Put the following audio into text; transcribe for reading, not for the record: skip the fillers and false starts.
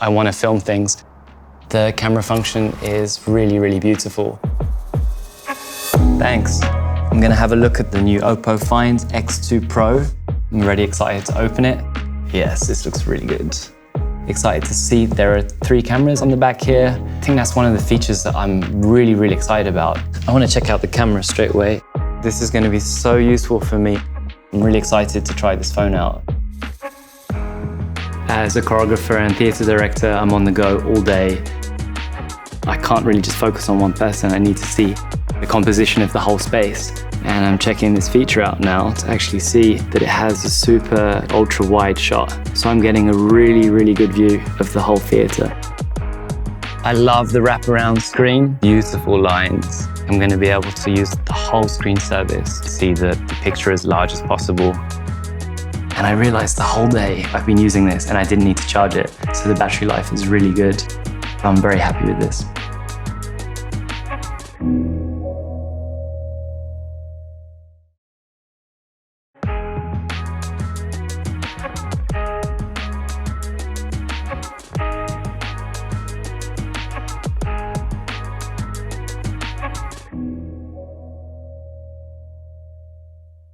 I want to film things. The camera function is really, really beautiful. Thanks. I'm going to have a look at the new OPPO Find X2 Pro. I'm really excited to open it. Yes, this looks really good. Excited to see there are 3 cameras on the back here. I think that's one of the features that I'm really, really excited about. I want to check out the camera straight away. This is going to be so useful for me. I'm really excited to try this phone out. As a choreographer and theatre director, I'm on the go all day. I can't really just focus on one person. I need to see the composition of the whole space. And I'm checking this feature out now to actually see that it has a super ultra wide shot. So I'm getting a really, really good view of the whole theatre. I love the wraparound screen, beautiful lines. I'm going to be able to use the whole screen service to see the picture as large as possible. And I realized the whole day I've been using this and I didn't need to charge it. So the battery life is really good. I'm very happy with this.